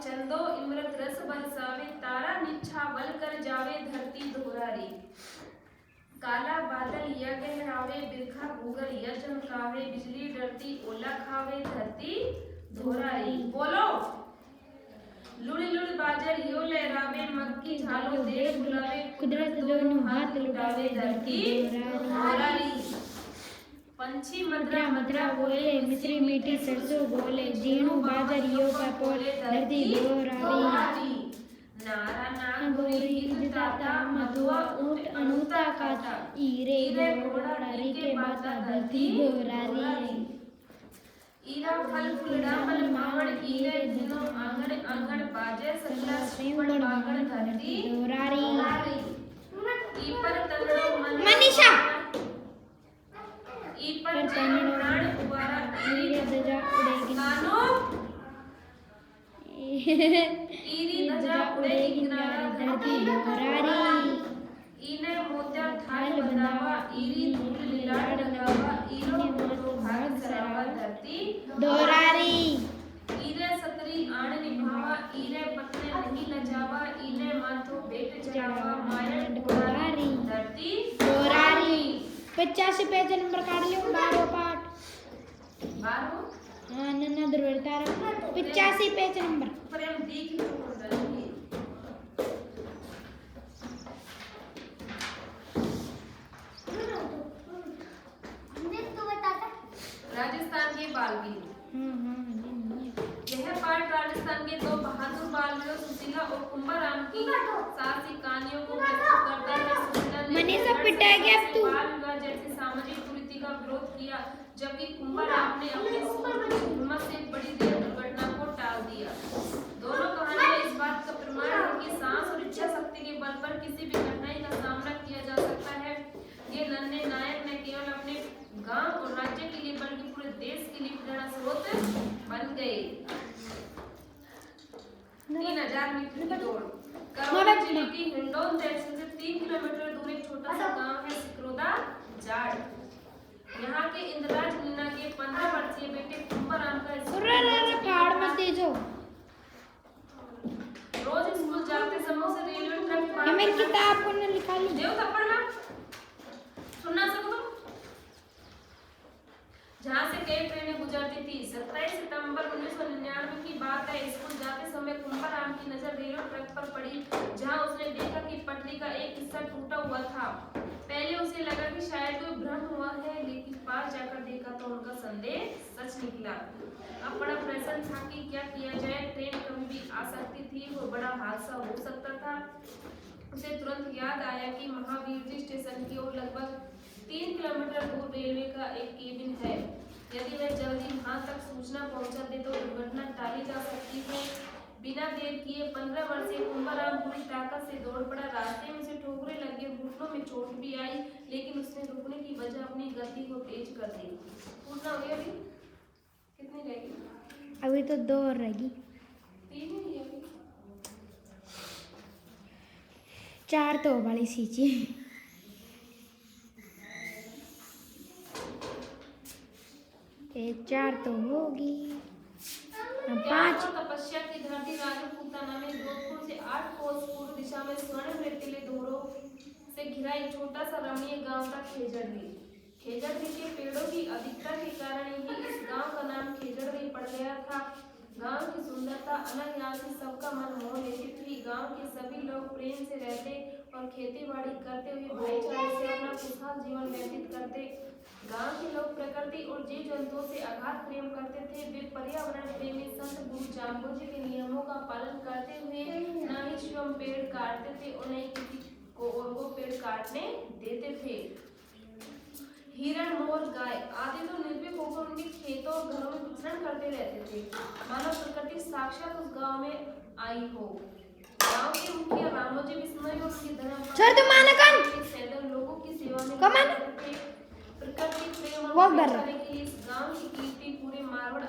चंदो इमरत रस बरसावे, तारा निछावल कर जावे धरती दोहरारी। काला बादल या गहरावे, बिरखा भूगल या चमकावे, बिजली डरती ओला खावे धरती दोहरारी। बोलो। लुड़ लुड़ बाजर यो लहरावे, मक्की झालो देश बुलावे, कुदरत दोनों हाथ लुटावे धरती दोहरारी। पंछी मदरा मदरा बोले, मिश्री मीठी सरसों बोले, जीणु बाजर यो का पोले धरती दोहरारी। नारा नागोरी हिंदताता, मधुआ ऊंट अनुता काता, ईरे घोड़ा री के बाता धरती दोहरारी। ईरा फल फुलड़ा मन मावण, ईरे दिनो आंगण आंगण बाजे सल्ला श्रीवण बागण धरती दोहरारी। ईपर तनड़ो मन मनीषा, ईपर तनड़ो प्राण उबारा, ईरी ध्वजा उड़ेगी कानो, ईरी ध्वजा उड़ेगी किनारा धरती दोहरारी। ईने मोत्या थाल बंधावा, ईरी धूल लीलाड़ लगावा, ईरो मोतो भाग सरावा धरती दोहरारी। ईरे सतरी आण निभावा, ईरे पत्ने नहीं लजावा, ईने माथो बेट चढ़ावा, मायन दोहरारी धरती दोहरारी। 85 पेज नंबर काट लियो, 12 पाठ 12 हां नन्ना दुर्वरतारा 85 पेज नंबर प्रेम देख लो बदलनी। राजस्थान के बालवीर। यह पाठ राजस्थान के दो बहादुर बालवीरों सुशीला और कुंभाराम की साहसी कहानियों को प्रस्तुत करता है। सुशीला ने बाल विवाह जैसी सामाजिक कुरीति का विरोध किया, जबकि कुंभाराम ने अपनी हिम्मत से बड़ी दुर्घटना को टाल दिया। दोनों कहानियां इस बात का प्रमाण है कि साहस और इच्छा शक्ति के बल पर किसी भी कठिनाई का सामना किया जा सकता है। ये नन्हे नायक न केवल अपने गांव और राज्य के लिए बल्कि पूरे देश के लिए प्रेरणा स्रोत बन गए। 3000 मीटर की दौड़। करौली जिले की हिंडौन तहसील से 3 किलोमीटर दूर एक छोटा सा गांव है सिकरोदा जाड़। यहाँ के इंद्रराज मीना के 15 वर्षीय बेटे कुंभाराम का रोज स्कूल जाते समय से रेलवे ट्रैक पर मेरी किताब को न लिखा ली देव थप्पड़ में सुनना सको तुम। जहाँ से कई ट्रेनें गुजरती थी। 27 सितंबर 1999 की बात है। स्कूल जाते समय कुंभाराम की नजर रेलवे ट्रैक पर पड़ी, जहाँ उसने देखा कि पटरी का एक हिस्सा टूटा हुआ था। पहले उसे लगा कि शायद कोई भ्रम हुआ है, लेकिन पास जाकर देखा तो उनका संदेह सच निकला। अब बड़ा प्रश्न था कि क्या किया जाए। ट्रेन कभी भी आ सकती थी और बड़ा हादसा हो सकता था। उसे तुरंत याद आया कि महावीर जी स्टेशन की ओर लगभग 3 किलोमीटर दूर रेलवे का एक केबिन है। यदि वह जल्दी वहां तक सूचना पहुंचा दे तो दुर्घटना टाली जा सकती है। बिना देर किए 15 वर्षीय कुंभाराम पूरी ताकत से दौड़ पड़ा। रास्ते में उसे ठोकरें लगी, घुटनों में चोट भी आई, लेकिन उसने रुकने की वजह अपनी गति को तेज कर दी। पूछना हो गया अभी कितनी रहेगी? अभी तो 2 और रहेगी। 3 ही है अभी। 4 तो वाली सींची। एक 4 तो होगी। 5 तपस्या की धरती राजपूताना में जोधपुर से 8 कोस पूर्व दिशा में स्वर्ण रेतीले दोहरों से घिरा एक छोटा सा रमणीय गांव था खेजड़वी। खेजड़वी के पेड़ों की अधिकता के कारण ही इस गांव का नाम खेजड़वी पड़ गया था। गांव की सुंदरता अनायास ही सबका मन मोह लेती थी। गांव के सभी लोग प्रेम से रहते और खेती बाड़ी करते हुए भाईचारे से अपना खुशहाल जीवन व्यतीत करते। गांव के लोग प्रकृति और जीव जंतुओं से अगाध प्रेम करते थे। वे पर्यावरण प्रेमी संत गुरु जाम्बोजी के नियमों का पालन करते हुए न ही स्वयं पेड़ काटते थे और न ही किसी को और वो पेड़ काटने देते थे। हिरण, मोर, गाय आदि तो निर्भीक होकर उनके खेतों और घरों में विचरण करते रहते थे, मानो प्रकृति साक्षात उस गांव में आई हो। गांव के मुखिया रामोजी बिश्नोई और उनके धर्म लोगों की सेवा में प्रकृति प्रेम और के लिए इस गांव की कीर्ति पूरे मारवाड़